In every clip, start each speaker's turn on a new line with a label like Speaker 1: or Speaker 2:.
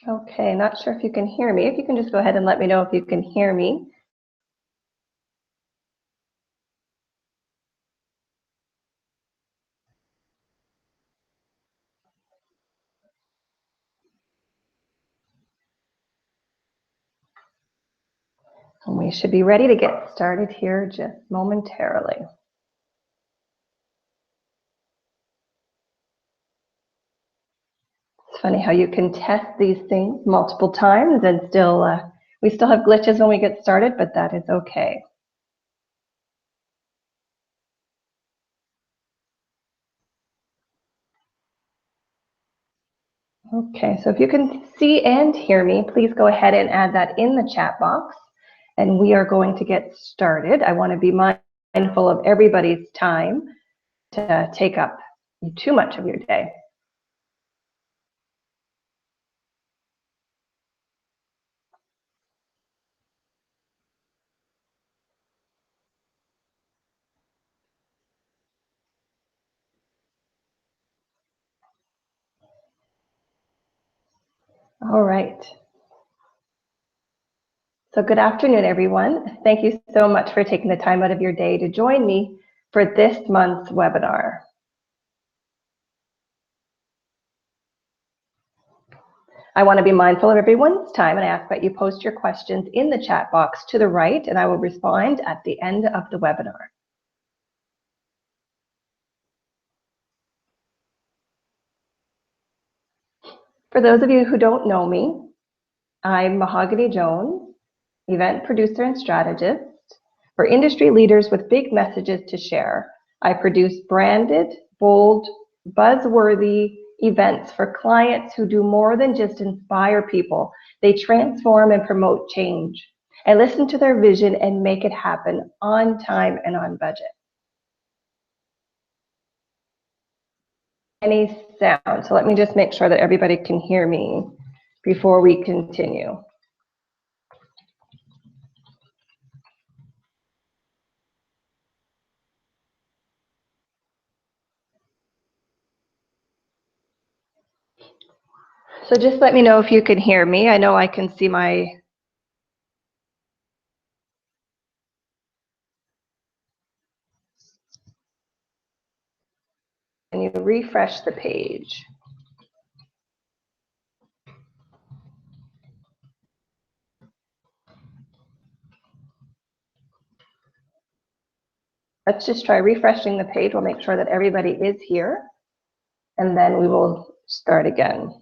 Speaker 1: Okay, not sure if you can hear me. If you can just go ahead and let me know if you can hear me. And we should be ready to get started here just momentarily. It's funny how you can test these things multiple times and still, we still have glitches when we get started, but that is okay. Okay, so if you can see and hear me, please go ahead and add that in the chat box, and we are going to get started. I want to be mindful of everybody's time to take up too much of your day. All right. So good afternoon, everyone. Thank you so much for taking the time out of your day to join me for this month's webinar. I want to be mindful of everyone's time, and I ask that you post your questions in the chat box to the right, and I will respond at the end of the webinar. For those of you who don't know me, I'm Mahogany Jones, event producer and strategist for industry leaders with big messages to share. I produce branded, bold, buzzworthy events for clients who do more than just inspire people. They transform and promote change. I listen to their vision and make it happen on time and on budget. Any sound? So let me just make sure that everybody can hear me before we continue. So just let me know if you can hear me. I know I can see my... Can you refresh the page? Let's just try refreshing the page. We'll make sure that everybody is here, and then we will start again.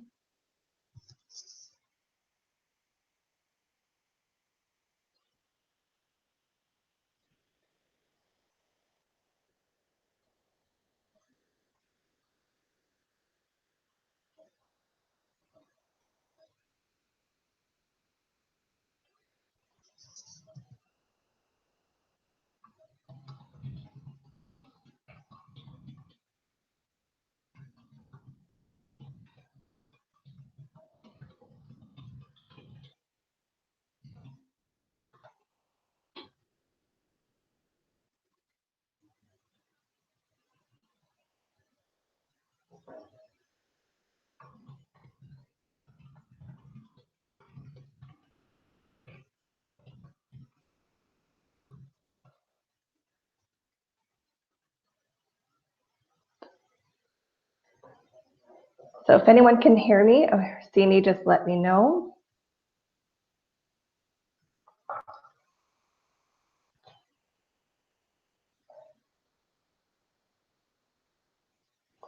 Speaker 1: So if anyone can hear me or see me, just let me know.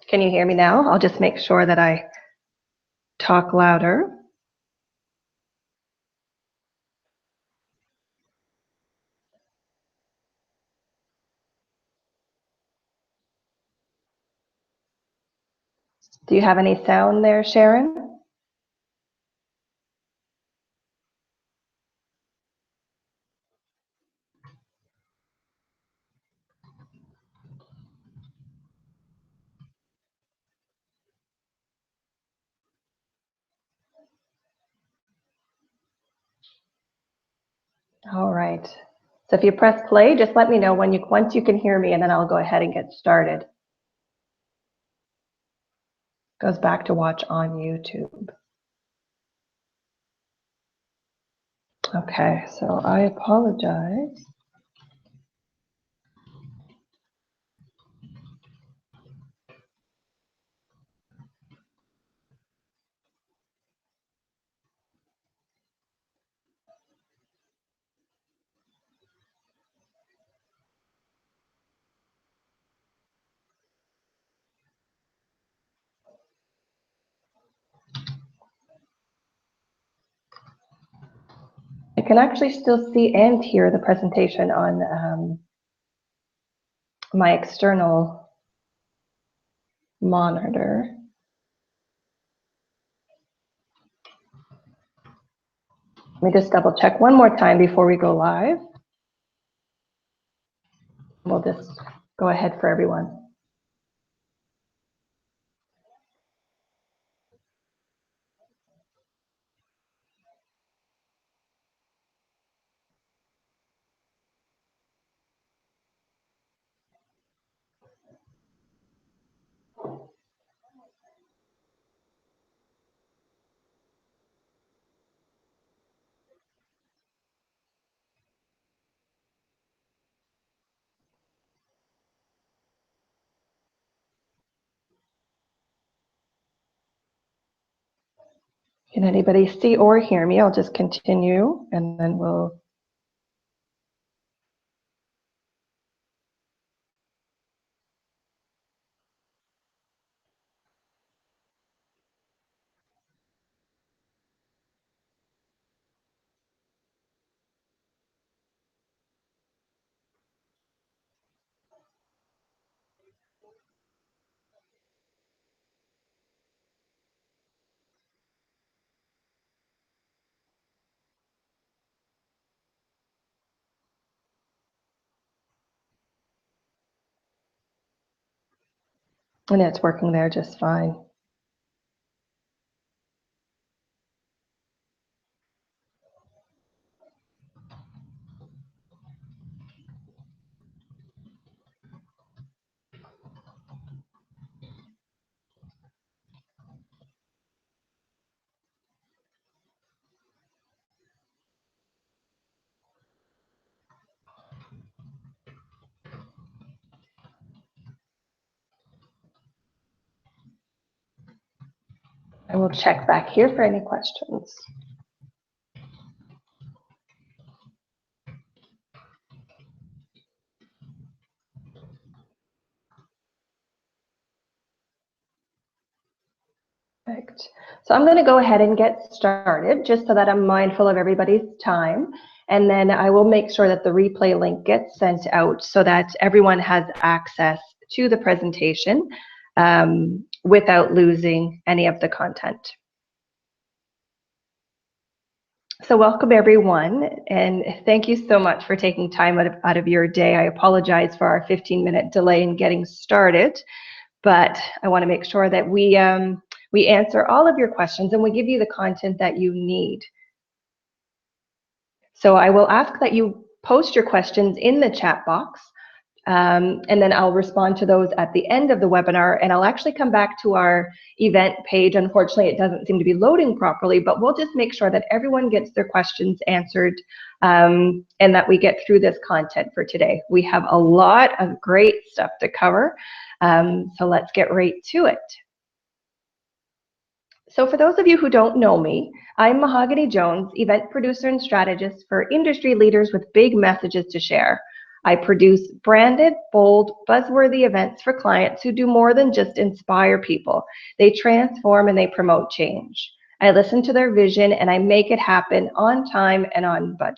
Speaker 1: Can you hear me now? I'll just make sure that I talk louder. Do you have any sound there, Sharon? All right. So if you press play, just let me know once you can hear me, and then I'll go ahead and get started. Goes back to watch on YouTube. Okay, so I apologize. I can actually still see and hear the presentation on my external monitor. Let me just double check one more time before we go live. We'll just go ahead for everyone. Can anybody see or hear me? I'll just continue and then we'll. And it's working there just fine. I will check back here for any questions. Perfect. So I'm going to go ahead and get started just so that I'm mindful of everybody's time. And then I will make sure that the replay link gets sent out so that everyone has access to the presentation without losing any of the content. So welcome everyone, and thank you so much for taking time out of your day. I apologize for our 15-minute delay in getting started, but I want to make sure that we answer all of your questions and we give you the content that you need. So I will ask that you post your questions in the chat box, and then I'll respond to those at the end of the webinar, and I'll actually come back to our event page. Unfortunately, it doesn't seem to be loading properly, but we'll just make sure that everyone gets their questions answered and that we get through this content for today. We have a lot of great stuff to cover, so let's get right to it. So for those of you who don't know me, I'm Mahogany Jones, event producer and strategist for industry leaders with big messages to share. I produce branded, bold, buzzworthy events for clients who do more than just inspire people. They transform and they promote change. I listen to their vision and I make it happen on time and on budget.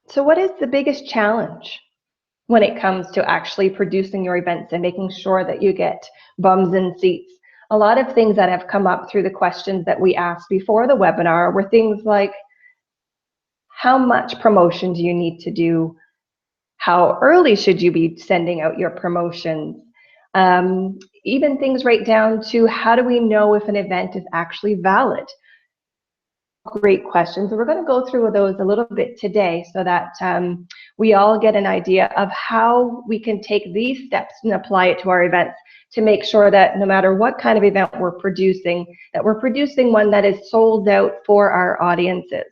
Speaker 1: So what is the biggest challenge when it comes to actually producing your events and making sure that you get bums in seats? A lot of things that have come up through the questions that we asked before the webinar were things like, how much promotion do you need to do? How early should you be sending out your promotions? Even things right down to, how do we know if an event is actually valid? Great questions. We're going to go through those a little bit today so that we all get an idea of how we can take these steps and apply it to our events to make sure that no matter what kind of event we're producing, that we're producing one that is sold out for our audiences.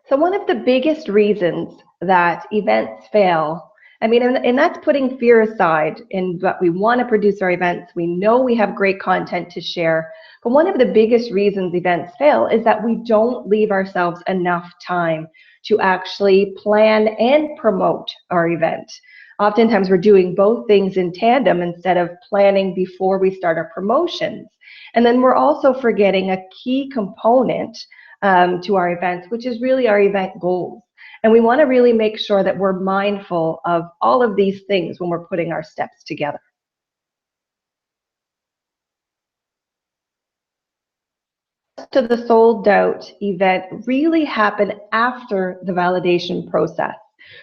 Speaker 1: So one of the biggest reasons that events fail, I mean, and that's putting fear aside in what we want to produce our events. We know we have great content to share, but one of the biggest reasons events fail is that we don't leave ourselves enough time to actually plan and promote our event. Oftentimes we're doing both things in tandem instead of planning before we start our promotions. And then we're also forgetting a key component to our events, which is really our event goals. And we want to really make sure that we're mindful of all of these things when we're putting our steps together. To the sold out event really happen after the validation process.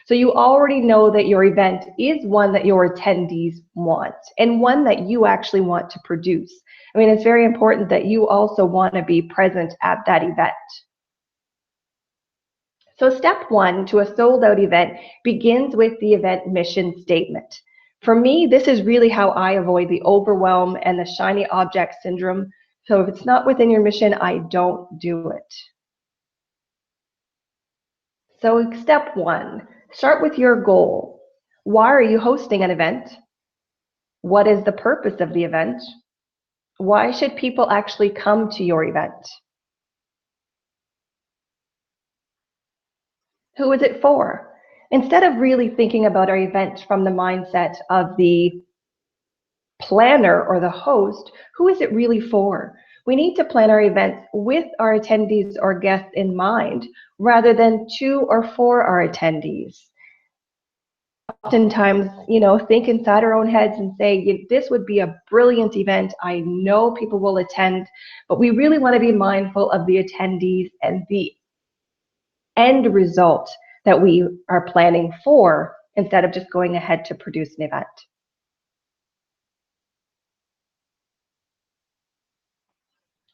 Speaker 1: So you already know that your event is one that your attendees want and one that you actually want to produce. I mean, it's very important that you also want to be present at that event. So step one to a sold out event begins with the event mission statement. For me, this is really how I avoid the overwhelm and the shiny object syndrome. So if it's not within your mission, I don't do it. So step one, start with your goal. Why are you hosting an event? What is the purpose of the event? Why should people actually come to your event? Who is it for? Instead of really thinking about our event from the mindset of the planner or the host, who is it really for? We need to plan our events with our attendees or guests in mind rather than to or for our attendees. Oftentimes, think inside our own heads and say, this would be a brilliant event. I know people will attend, but we really want to be mindful of the attendees and the end result that we are planning for instead of just going ahead to produce an event.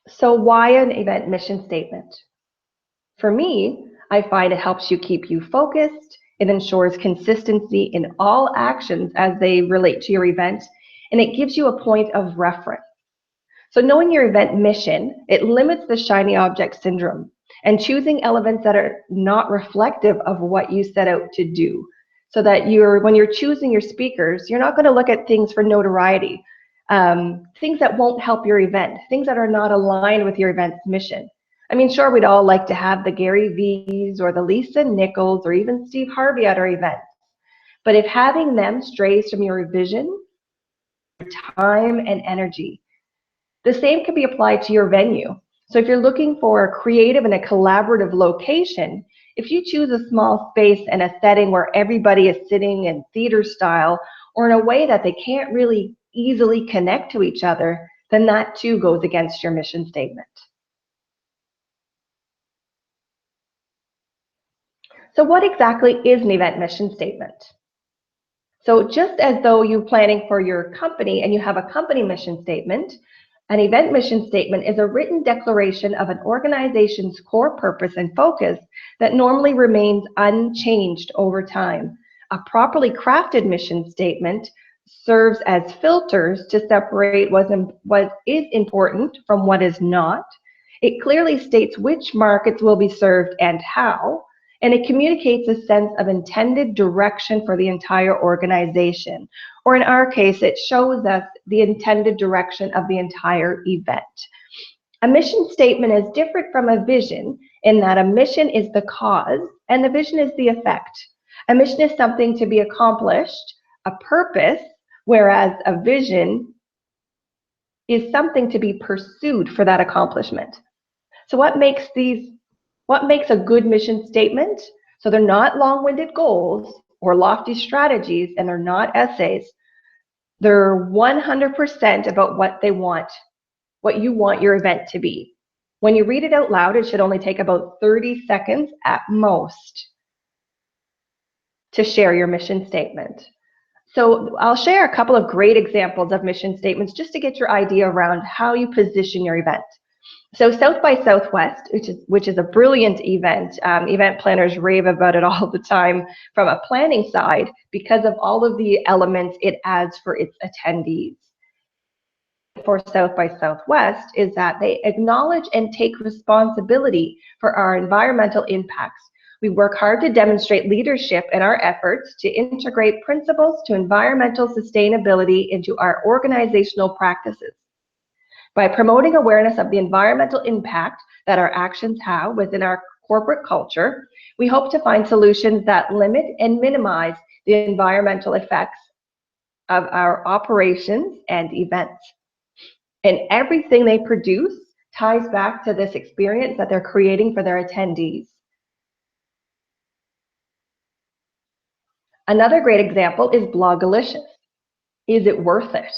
Speaker 1: So why an event mission statement? For me, I find it helps you keep you focused. It ensures consistency in all actions as they relate to your event, and it gives you a point of reference. So knowing your event mission, it limits the shiny object syndrome and choosing elements that are not reflective of what you set out to do. So that when you're choosing your speakers, you're not going to look at things for notoriety, things that won't help your event, things that are not aligned with your event's mission. I mean, sure, we'd all like to have the Gary V's or the Lisa Nichols or even Steve Harvey at our events. But if having them strays from your vision, your time and energy, the same can be applied to your venue. So if you're looking for a creative and a collaborative location, if you choose a small space and a setting where everybody is sitting in theater style or in a way that they can't really easily connect to each other, then that too goes against your mission statement. So what exactly is an event mission statement? So just as though you're planning for your company and you have a company mission statement, an event mission statement is a written declaration of an organization's core purpose and focus that normally remains unchanged over time. A properly crafted mission statement serves as filters to separate what is important from what is not. It clearly states which markets will be served and how, and it communicates a sense of intended direction for the entire organization. Or in our case, it shows us the intended direction of the entire event. A mission statement is different from a vision in that a mission is the cause and the vision is the effect. A mission is something to be accomplished, a purpose, whereas a vision is something to be pursued for that accomplishment. So what makes a good mission statement? So they're not long-winded goals or lofty strategies, and they're not essays. They're 100% about what you want your event to be. When you read it out loud, it should only take about 30 seconds at most to share your mission statement. So I'll share a couple of great examples of mission statements just to get your idea around how you position your event. So South by Southwest, which is a brilliant event. Event planners rave about it all the time from a planning side because of all of the elements it adds for its attendees. For South by Southwest is that they acknowledge and take responsibility for our environmental impacts. We work hard to demonstrate leadership in our efforts to integrate principles to environmental sustainability into our organizational practices. By promoting awareness of the environmental impact that our actions have within our corporate culture, we hope to find solutions that limit and minimize the environmental effects of our operations and events. And everything they produce ties back to this experience that they're creating for their attendees. Another great example is Blogalicious. Is it worth it?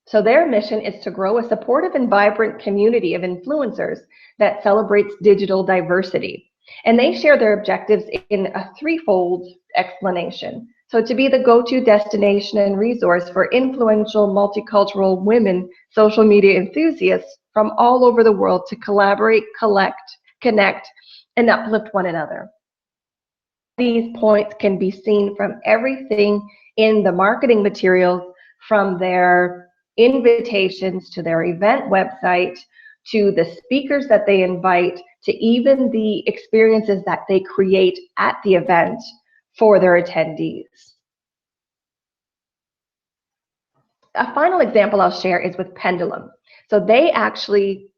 Speaker 1: So their mission is to grow a supportive and vibrant community of influencers that celebrates digital diversity. And they share their objectives in a threefold explanation. So to be the go-to destination and resource for influential multicultural women social media enthusiasts from all over the world to collaborate, connect, and uplift one another. These points can be seen from everything in the marketing materials, from their invitations to their event website, to the speakers that they invite, to even the experiences that they create at the event for their attendees. A final example I'll share is with Pendulum. So they actually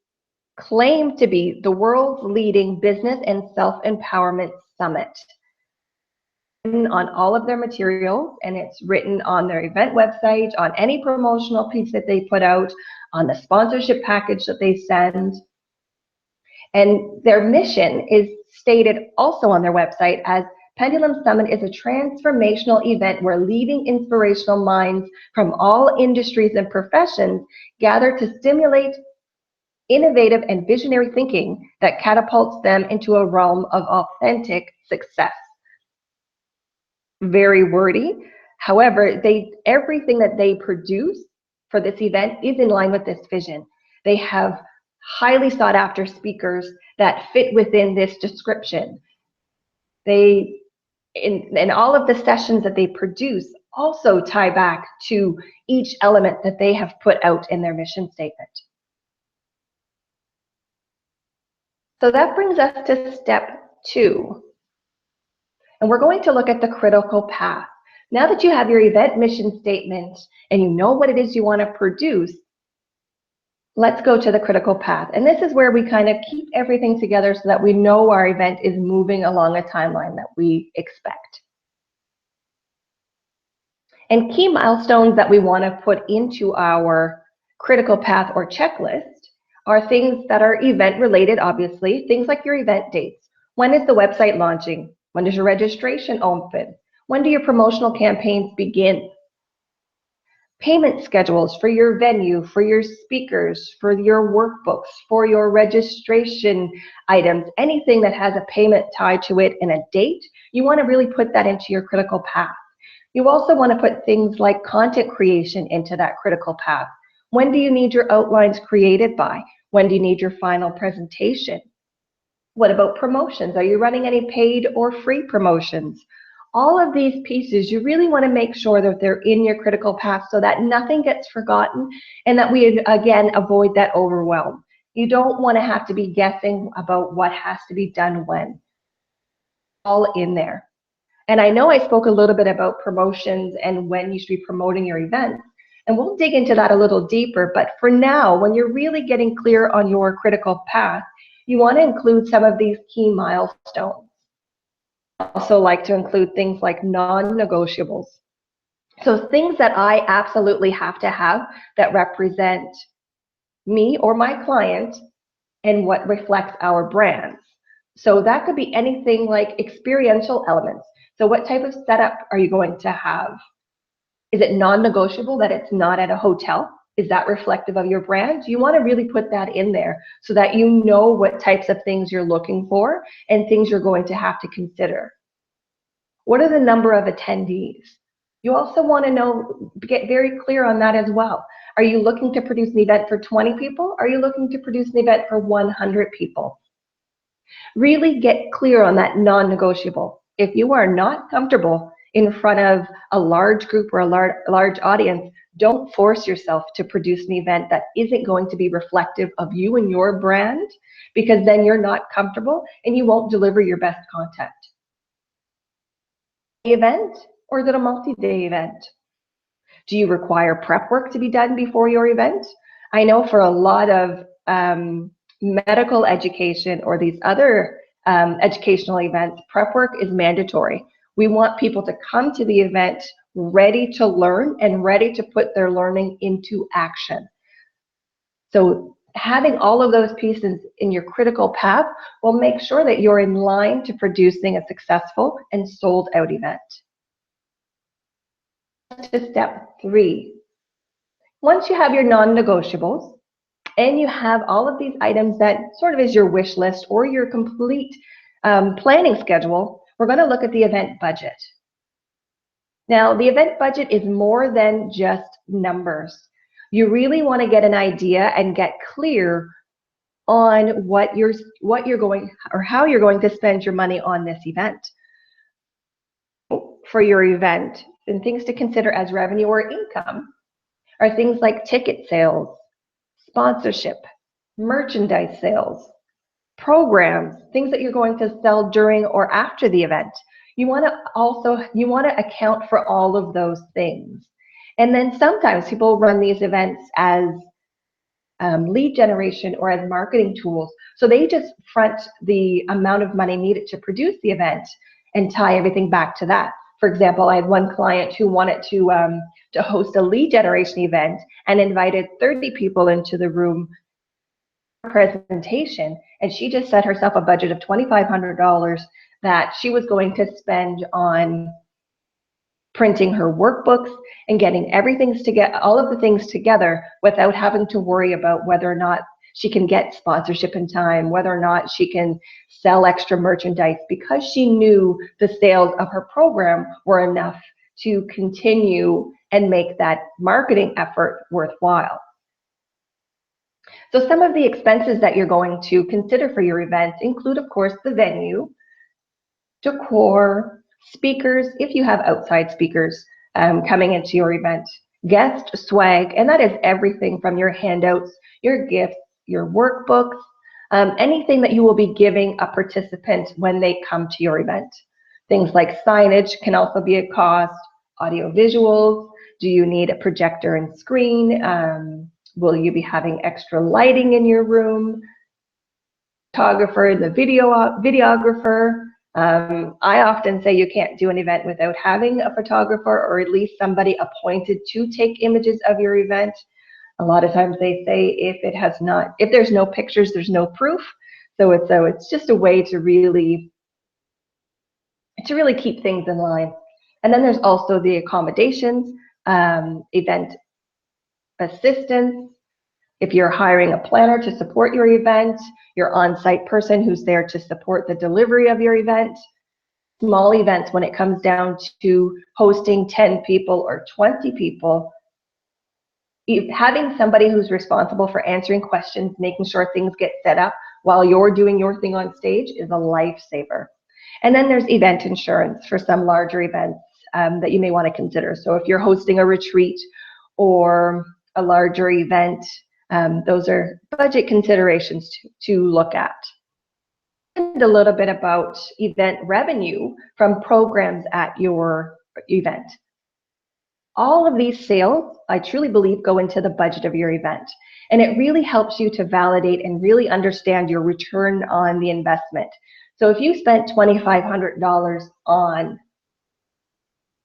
Speaker 1: claim to be the world's leading business and self-empowerment summit. On all of their materials, and it's written on their event website, on any promotional piece that they put out, on the sponsorship package that they send. And their mission is stated also on their website as Pendulum Summit is a transformational event where leading inspirational minds from all industries and professions gather to stimulate innovative and visionary thinking that catapults them into a realm of authentic success. Very wordy. However, everything that they produce for this event is in line with this vision. They have highly sought after speakers that fit within this description. And all of the sessions that they produce also tie back to each element that they have put out in their mission statement. So that brings us to step 2. And we're going to look at the critical path. Now that you have your event mission statement and you know what it is you want to produce, let's go to the critical path. And this is where we kind of keep everything together so that we know our event is moving along a timeline that we expect. And key milestones that we want to put into our critical path or checklist are things that are event related, obviously, things like your event dates. When is the website launching? When does your registration open? When do your promotional campaigns begin? Payment schedules for your venue, for your speakers, for your workbooks, for your registration items, anything that has a payment tied to it and a date, you want to really put that into your critical path. You also want to put things like content creation into that critical path. When do you need your outlines created by? When do you need your final presentation? What about promotions? Are you running any paid or free promotions? All of these pieces, you really want to make sure that they're in your critical path so that nothing gets forgotten and that we, again, avoid that overwhelm. You don't want to have to be guessing about what has to be done when. All in there. And I know I spoke a little bit about promotions and when you should be promoting your events, and we'll dig into that a little deeper. But for now, when you're really getting clear on your critical path, you want to include some of these key milestones. I also like to include things like non-negotiables. So things that I absolutely have to have that represent me or my client and what reflects our brands. So that could be anything like experiential elements. So what type of setup are you going to have? Is it non-negotiable that it's not at a hotel? Is that reflective of your brand? You want to really put that in there so that you know what types of things you're looking for and things you're going to have to consider. What are the number of attendees? You also want to get very clear on that as well. Are you looking to produce an event for 20 people? Are you looking to produce an event for 100 people? Really get clear on that non-negotiable. If you are not comfortable in front of a large group or a large audience, don't force yourself to produce an event that isn't going to be reflective of you and your brand, because then you're not comfortable and you won't deliver your best content. Event, or is it a multi-day event? Do you require prep work to be done before your event? I know for a lot of medical education or these other educational events, prep work is mandatory. We want people to come to the event ready to learn and ready to put their learning into action. So having all of those pieces in your critical path will make sure that you're in line to producing a successful and sold out event. To step 3. Once you have your non-negotiables and you have all of these items that sort of is your wish list or your complete planning schedule, we're going to look at the event budget. Now, the event budget is more than just numbers. You really want to get an idea and get clear on what you're going, or how you're going to spend your money on this event. For your event, and things to consider as revenue or income are things like ticket sales, sponsorship, merchandise sales, programs, things that you're going to sell during or after the event. You want to account for all of those things. And then sometimes people run these events as lead generation or as marketing tools. So they just front the amount of money needed to produce the event and tie everything back to that. For example, I had one client who wanted to host a lead generation event and invited 30 people into the room presentation, and she just set herself a budget of $2,500 that she was going to spend on printing her workbooks and getting all of the things together without having to worry about whether or not she can get sponsorship in time, whether or not she can sell extra merchandise, because she knew the sales of her program were enough to continue and make that marketing effort worthwhile. So some of the expenses that you're going to consider for your event include, of course, the venue, decor, speakers, if you have outside speakers coming into your event, guest swag, and that is everything from your handouts, your gifts, your workbooks, anything that you will be giving a participant when they come to your event. Things like signage can also be a cost, audio visuals, do you need a projector and screen? Will you be having extra lighting in your room? Photographer, the videographer. I often say you can't do an event without having a photographer or at least somebody appointed to take images of your event. A lot of times they say if there's no pictures, there's no proof. So it's just a way to really keep things in line. And then there's also the accommodations, event assistance. If you're hiring a planner to support your event, your on-site person who's there to support the delivery of your event. Small events, when it comes down to hosting 10 people or 20 people, having somebody who's responsible for answering questions, making sure things get set up while you're doing your thing on stage is a lifesaver. And then there's event insurance for some larger events that you may want to consider. So if you're hosting a retreat or a larger event, those are budget considerations to look at. And a little bit about event revenue from programs at your event. All of these sales, I truly believe, go into the budget of your event. And it really helps you to validate and really understand your return on the investment. So if you spent $2,500 on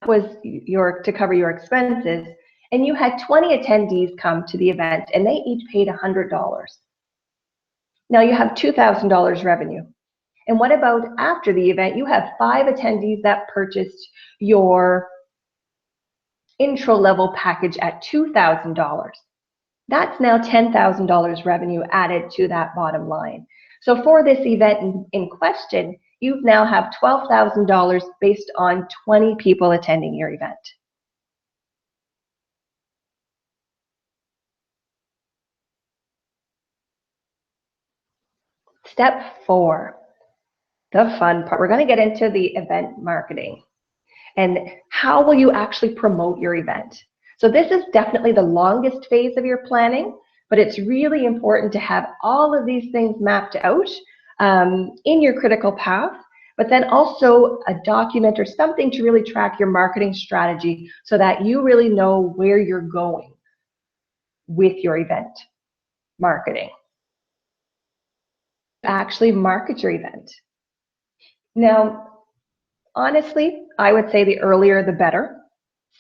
Speaker 1: to cover your expenses, and you had 20 attendees come to the event and they each paid $100. Now you have $2,000 revenue. And what about after the event? You have 5 attendees that purchased your intro level package at $2,000. That's now $10,000 revenue added to that bottom line. So for this event in question, you now have $12,000 based on 20 people attending your event. Step 4, the fun part. We're going to get into the event marketing and how will you actually promote your event. So this is definitely the longest phase of your planning, but it's really important to have all of these things mapped out in your critical path, but then also a document or something to really track your marketing strategy so that you really know where you're going with your event marketing. Actually market your event. Now, honestly, I would say the earlier the better.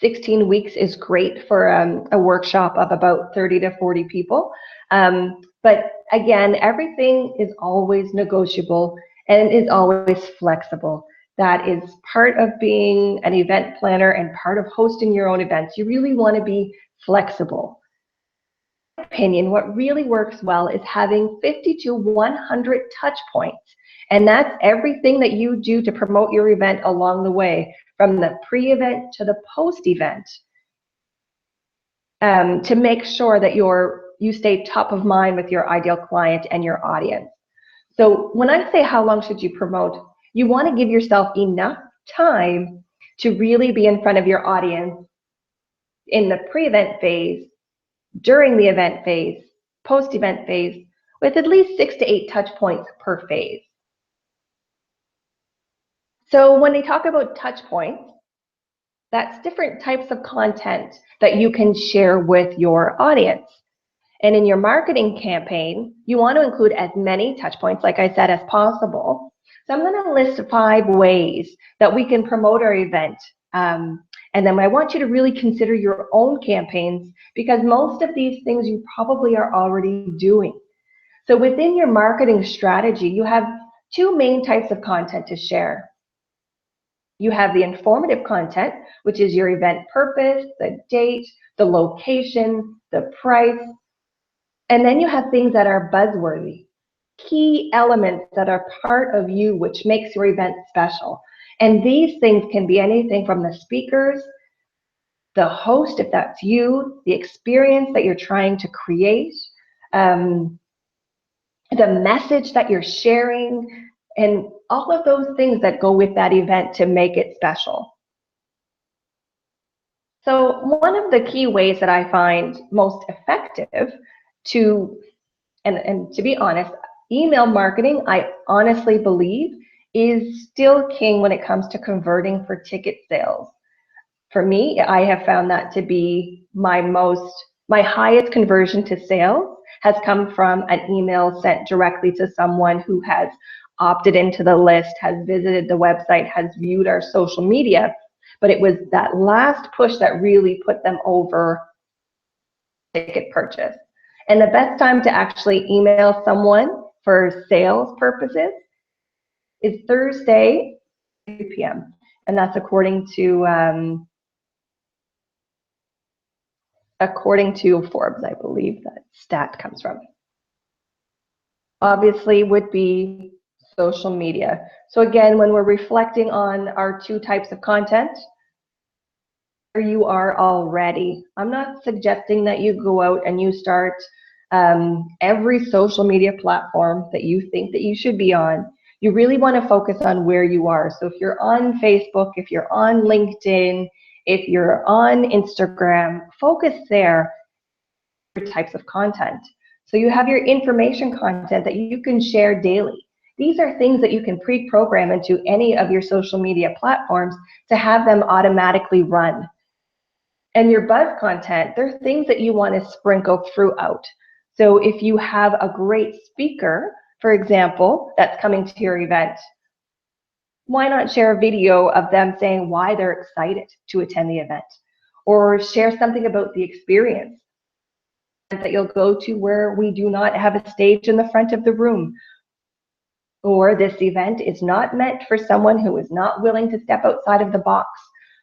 Speaker 1: 16 weeks is great for a workshop of about 30 to 40 people. But again, everything is always negotiable and is always flexible. That is part of being an event planner and part of hosting your own events. You really want to be flexible. In my opinion, what really works well is having 50 to 100 touch points. And that's everything that you do to promote your event along the way, from the pre-event to the post-event, to make sure that you stay top of mind with your ideal client and your audience. So when I say how long should you promote, you want to give yourself enough time to really be in front of your audience in the pre-event phase, during the event phase, post-event phase, with at least 6 to 8 touch points per phase. So when they talk about touch points, that's different types of content that you can share with your audience. And in your marketing campaign, you want to include as many touch points, like I said, as possible. So I'm going to list 5 ways that we can promote our event. And then I want you to really consider your own campaigns, because most of these things you probably are already doing. So within your marketing strategy, you have 2 main types of content to share. You have the informative content, which is your event purpose, the date, the location, the price. And then you have things that are buzzworthy, key elements that are part of you, which makes your event special. And these things can be anything from the speakers, the host, if that's you, the experience that you're trying to create, the message that you're sharing, and all of those things that go with that event to make it special. So one of the key ways that I find most effective and to be honest, email marketing, I honestly believe, is still king when it comes to converting for ticket sales. For me, I have found that to be my highest conversion to sales has come from an email sent directly to someone who has opted into the list, has visited the website, has viewed our social media, but it was that last push that really put them over ticket purchase. And the best time to actually email someone for sales purposes is Thursday, 3 p.m. And that's according to Forbes, I believe that stat comes from. Obviously would be social media. So again, when we're reflecting on our 2 types of content, where you are already, I'm not suggesting that you go out and you start every social media platform that you think that you should be on. You really want to focus on where you are. So if you're on Facebook, if you're on LinkedIn, if you're on Instagram, focus there on types of content. So you have your information content that you can share daily. These are things that you can pre-program into any of your social media platforms to have them automatically run. And your buzz content, they're things that you want to sprinkle throughout. So if you have a great speaker, for example, that's coming to your event, why not share a video of them saying why they're excited to attend the event? Or share something about the experience that you'll go to where we do not have a stage in the front of the room. Or this event is not meant for someone who is not willing to step outside of the box.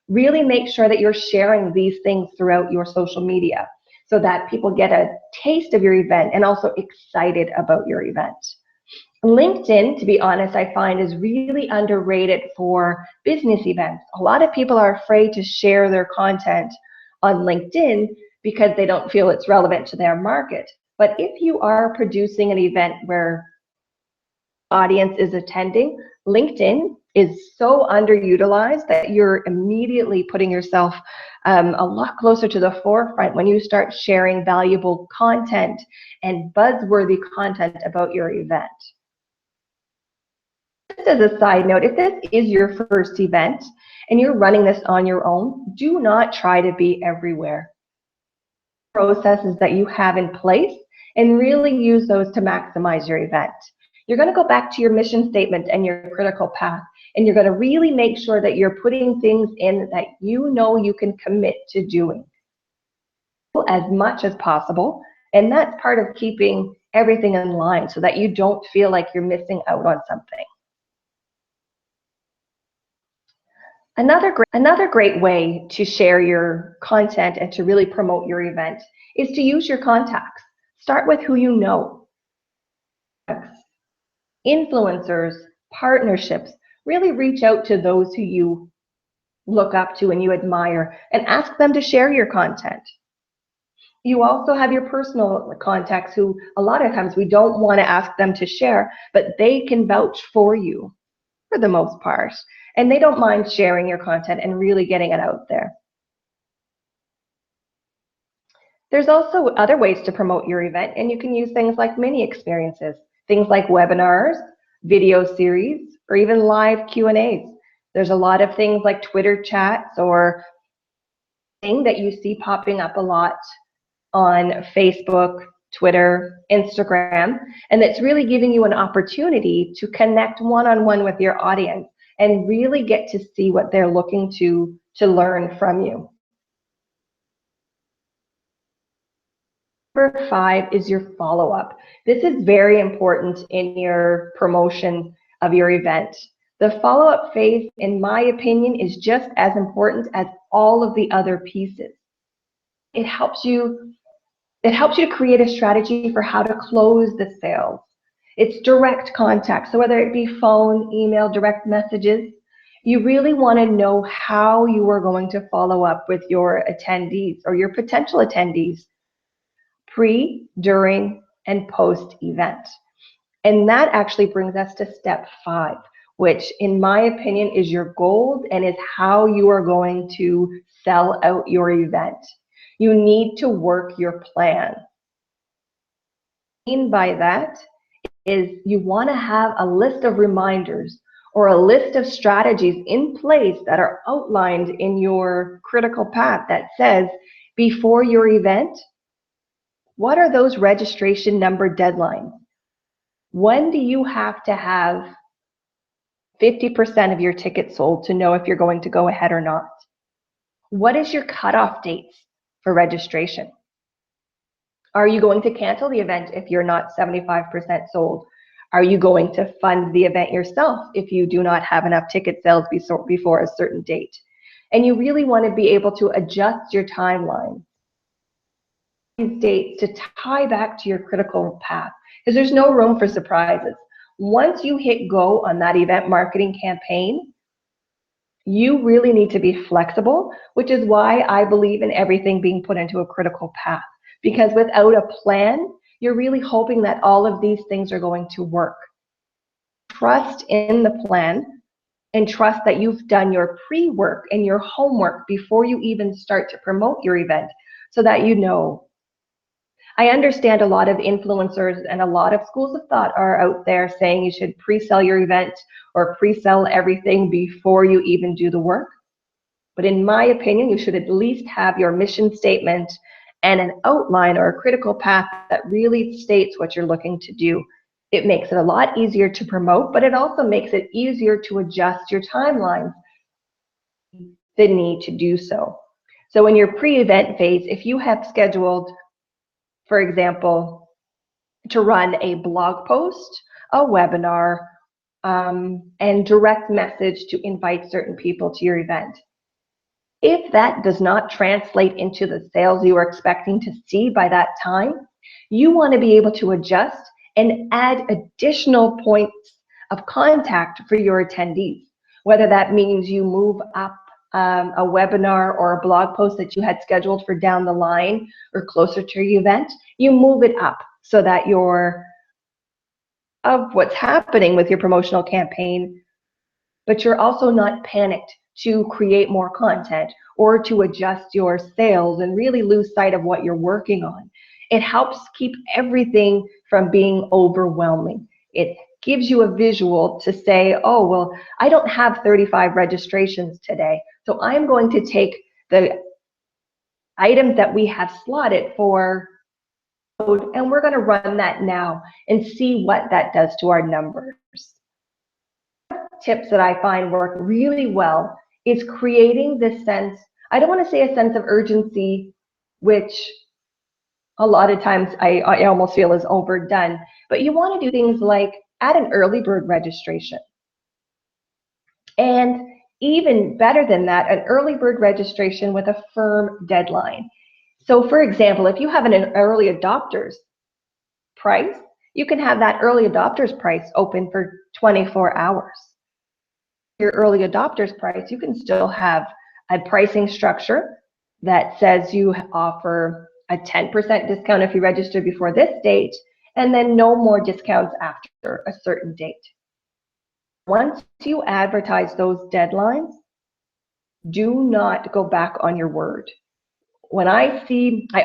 Speaker 1: Really make sure that you're sharing these things throughout your social media so that people get a taste of your event and also excited about your event. LinkedIn, to be honest, I find is really underrated for business events. A lot of people are afraid to share their content on LinkedIn because they don't feel it's relevant to their market. But if you are producing an event where audience is attending, LinkedIn is so underutilized that you're immediately putting yourself a lot closer to the forefront when you start sharing valuable content and buzzworthy content about your event. Just as a side note, if this is your first event and you're running this on your own, do not try to be everywhere. Processes that you have in place and really use those to maximize your event. You're going to go back to your mission statement and your critical path, and you're going to really make sure that you're putting things in that you know you can commit to doing as much as possible. And that's part of keeping everything in line so that you don't feel like you're missing out on something. Another great way to share your content and to really promote your event is to use your contacts. Start with who you know. Influencers, partnerships, really reach out to those who you look up to and you admire and ask them to share your content. You also have your personal contacts who a lot of times we don't want to ask them to share, but they can vouch for you for the most part. And they don't mind sharing your content and really getting it out there. There's also other ways to promote your event, and you can use things like mini experiences, things like webinars, video series, or even live Q&As. There's a lot of things like Twitter chats or thing that you see popping up a lot on Facebook, Twitter, Instagram, and it's really giving you an opportunity to connect one-on-one with your audience and really get to see what they're looking to learn from you. Number 5 is your follow-up. This is very important in your promotion of your event. The follow-up phase, in my opinion, is just as important as all of the other pieces. It helps you to create a strategy for how to close the sales. It's direct contact, so whether it be phone, email, direct messages, you really want to know how you are going to follow up with your attendees or your potential attendees pre, during, and post event. And that actually brings us to step 5, which in my opinion is your gold and is how you are going to sell out your event. You need to work your plan. What I mean by that is you want to have a list of reminders or a list of strategies in place that are outlined in your critical path that says before your event, what are those registration number deadlines? When do you have to have 50% of your tickets sold to know if you're going to go ahead or not? What is your cutoff dates for registration? Are you going to cancel the event if you're not 75% sold? Are you going to fund the event yourself if you do not have enough ticket sales before a certain date? And you really want to be able to adjust your timeline, these dates, to tie back to your critical path, because there's no room for surprises. Once you hit go on that event marketing campaign, you really need to be flexible, which is why I believe in everything being put into a critical path. Because without a plan, you're really hoping that all of these things are going to work. Trust in the plan and trust that you've done your pre-work and your homework before you even start to promote your event so that you know. I understand a lot of influencers and a lot of schools of thought are out there saying you should pre-sell your event or pre-sell everything before you even do the work. But in my opinion, you should at least have your mission statement and an outline or a critical path that really states what you're looking to do. It makes it a lot easier to promote, but it also makes it easier to adjust your timelines, the need to do so. So in your pre-event phase, if you have scheduled, for example, to run a blog post, a webinar, and direct message to invite certain people to your event, if that does not translate into the sales you are expecting to see by that time, you want to be able to adjust and add additional points of contact for your attendees. Whether that means you move up a webinar or a blog post that you had scheduled for down the line or closer to your event, you move it up so that your of what's happening with your promotional campaign, but you're also not panicked to create more content or to adjust your sales and really lose sight of what you're working on. It helps keep everything from being overwhelming. It gives you a visual to say, oh, well, I don't have 35 registrations today, so I'm going to take the items that we have slotted for, and we're going to run that now and see what that does to our numbers. Tips that I find work really well is creating this sense, I don't want to say a sense of urgency, which a lot of times I almost feel is overdone, but you want to do things like add an early bird registration. And even better than that, an early bird registration with a firm deadline. So for example, if you have an early adopters price, you can have that early adopters price open for 24 hours. Your early adopters price, you can still have a pricing structure that says you offer a 10% discount if you register before this date, and then no more discounts after a certain date. Once you advertise those deadlines, do not go back on your word. When I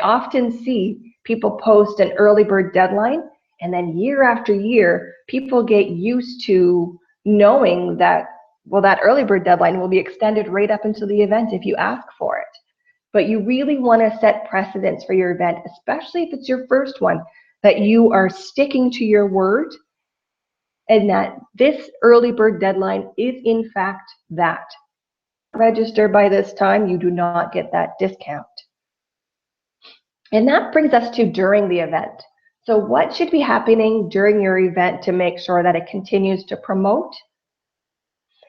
Speaker 1: often see people post an early bird deadline, and then year after year, people get used to knowing that, well, that early bird deadline will be extended right up until the event if you ask for it. But you really want to set precedents for your event, especially if it's your first one, that you are sticking to your word and that this early bird deadline is in fact that. Register by this time, you do not get that discount. And that brings us to during the event. So what should be happening during your event to make sure that it continues to promote?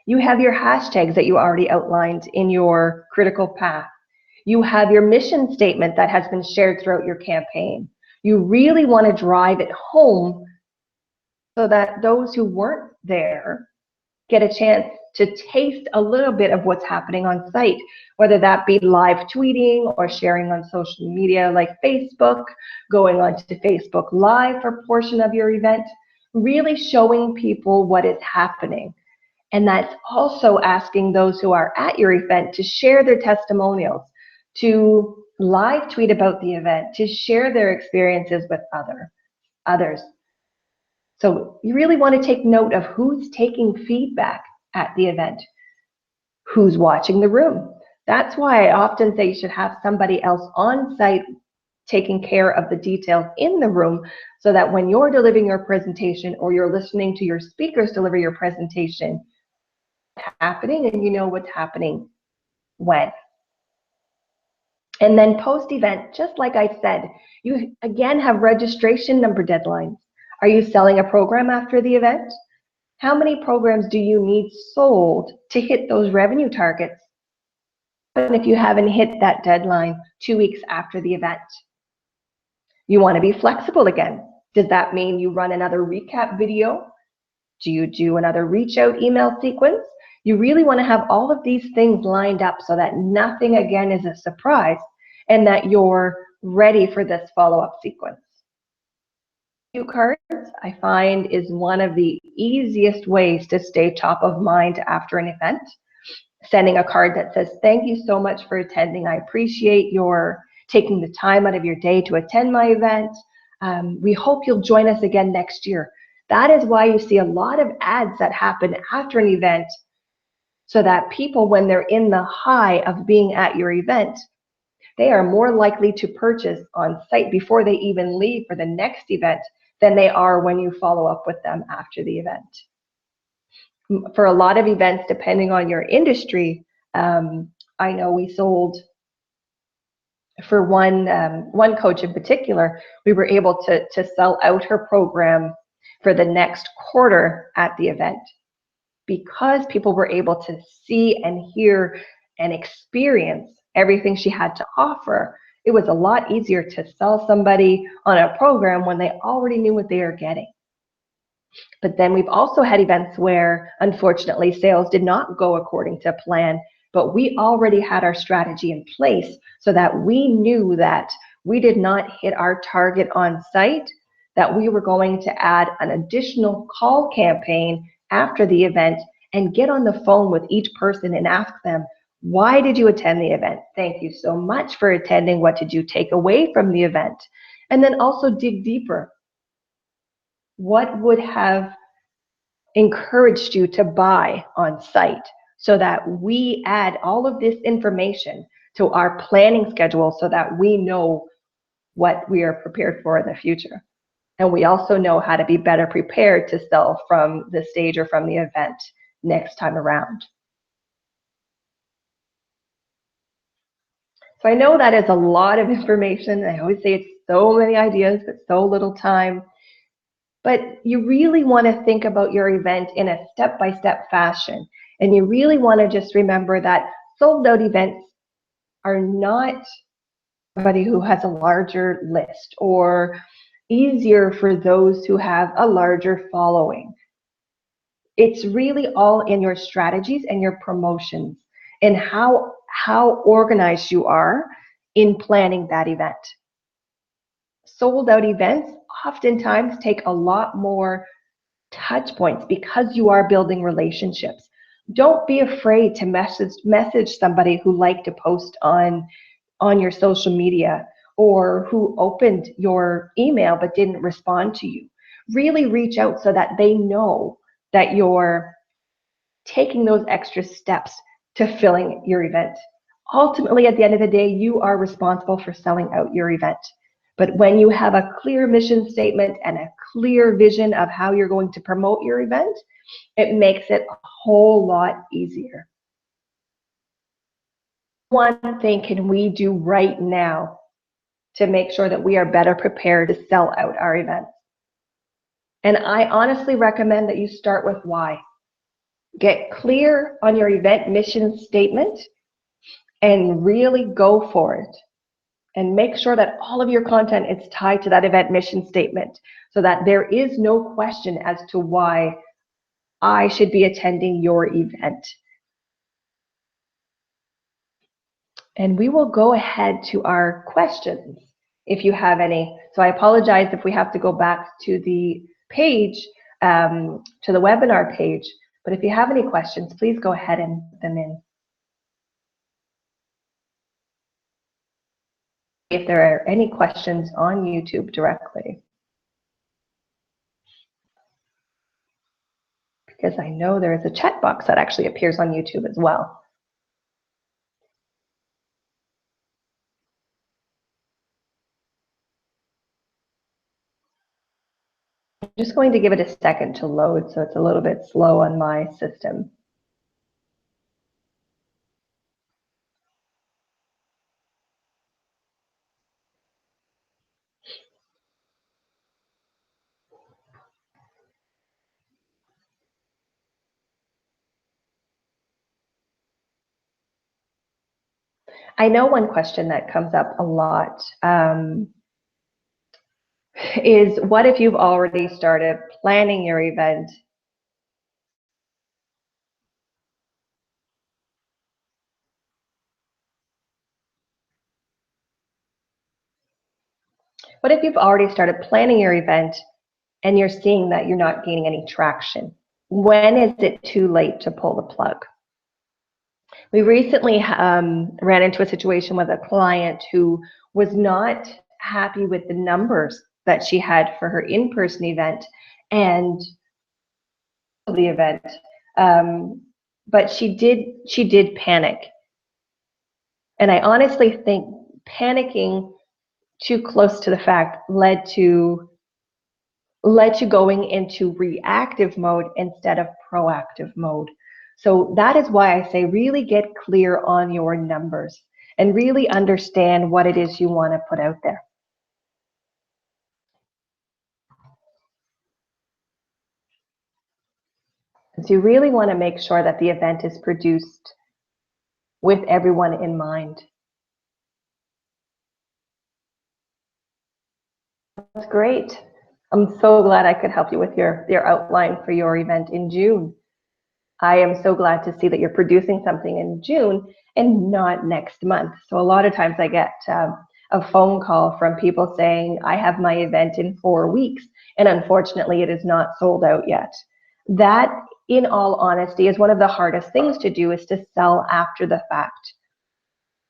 Speaker 1: You have your hashtags that you already outlined in your critical path. You have your mission statement that has been shared throughout your campaign. You really want to drive it home so that those who weren't there get a chance to taste a little bit of what's happening on site, whether that be live tweeting or sharing on social media like Facebook, going on to Facebook Live for a portion of your event, really showing people what is happening. And that's also asking those who are at your event to share their testimonials, to live tweet about the event, to share their experiences with others. So you really want to take note of who's taking feedback at the event, who's watching the room. That's why I often say you should have somebody else on site taking care of the details in the room, so that when you're delivering your presentation or you're listening to your speakers deliver your presentation, it's happening and you know what's happening when. And then post-event, just like I said, you again have registration number deadlines. Are you selling a program after the event? How many programs do you need sold to hit those revenue targets? And if you haven't hit that deadline 2 weeks after the event, you want to be flexible again. Does that mean you run another recap video? Do you do another reach out email sequence? You really want to have all of these things lined up so that nothing again is a surprise and that you're ready for this follow-up sequence. Cue cards, I find, is one of the easiest ways to stay top of mind after an event. Sending a card that says, thank you so much for attending. I appreciate your taking the time out of your day to attend my event. We hope you'll join us again next year. That is why you see a lot of ads that happen after an event, so that people, when they're in the high of being at your event, they are more likely to purchase on site before they even leave for the next event than they are when you follow up with them after the event. For a lot of events, depending on your industry, I know we sold, for one coach in particular, we were able to sell out her program for the next quarter at the event, because people were able to see and hear and experience everything she had to offer. It was a lot easier to sell somebody on a program when they already knew what they were getting. But then we've also had events where, unfortunately, sales did not go according to plan, but we already had our strategy in place so that we knew that we did not hit our target on site, that we were going to add an additional call campaign after the event and get on the phone with each person and ask them, why did you attend the event? Thank you so much for attending. What did you take away from the event? And then also dig deeper. What would have encouraged you to buy on site, so that we add all of this information to our planning schedule so that we know what we are prepared for in the future. And we also know how to be better prepared to sell from the stage or from the event next time around. So I know that is a lot of information. I always say it's so many ideas, but so little time. But you really want to think about your event in a step-by-step fashion. And you really want to just remember that sold-out events are not somebody who has a larger list, or easier for those who have a larger following. It's really all in your strategies and your promotions and how organized you are in planning that event. Sold-out events oftentimes take a lot more touch points because you are building relationships. Don't be afraid to message somebody who liked to post on your social media, or who opened your email but didn't respond to you. Really reach out so that they know that you're taking those extra steps to filling your event. Ultimately, at the end of the day, you are responsible for selling out your event. But when you have a clear mission statement and a clear vision of how you're going to promote your event, it makes it a whole lot easier. One thing can we do right now to make sure that we are better prepared to sell out our events? And I honestly recommend that you start with why. Get clear on your event mission statement and really go for it. And make sure that all of your content is tied to that event mission statement, so that there is no question as to why I should be attending your event. And we will go ahead to our questions if you have any. So I apologize if we have to go back to the page, to the webinar page, but if you have any questions, please go ahead and put them in. If there are any questions on YouTube directly, because I know there is a chat box that actually appears on YouTube as well. I'm just going to give it a second to load, so it's a little bit slow on my system. I know one question that comes up a lot is, what if you've already started planning your event? What if you've already started planning your event and you're seeing that you're not gaining any traction? When is it too late to pull the plug? We recently ran into a situation with a client who was not happy with the numbers that she had for her in-person event and the event, but she did panic. And I honestly think panicking too close to the fact led to going into reactive mode instead of proactive mode. So that is why I say really get clear on your numbers and really understand what it is you want to put out there. So you really want to make sure that the event is produced with everyone in mind. That's great. I'm so glad I could help you with your outline for your event in June. I am so glad to see that you're producing something in June and not next month. So a lot of times I get a phone call from people saying, I have my event in 4 weeks, and unfortunately it is not sold out yet. That, in all honesty, is one of the hardest things to do, is to sell after the fact.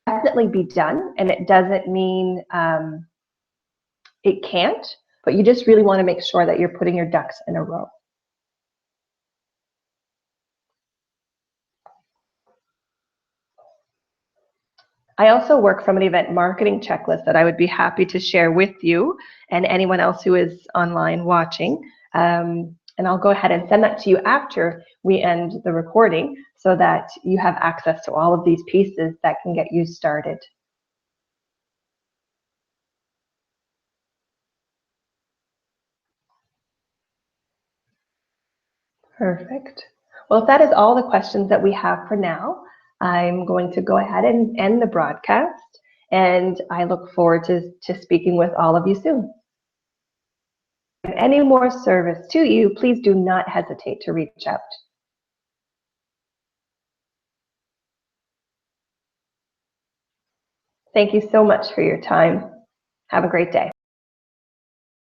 Speaker 1: Definitely be done, and it doesn't mean it can't, but you just really want to make sure that you're putting your ducks in a row. I also work from an event marketing checklist that I would be happy to share with you and anyone else who is online watching. And I'll go ahead and send that to you after we end the recording so that you have access to all of these pieces that can get you started. Perfect. Well, if that is all the questions that we have for now, I'm going to go ahead and end the broadcast, and I look forward to speaking with all of you soon. If any more service to you, please do not hesitate to reach out. Thank you so much for your time. Have a great day.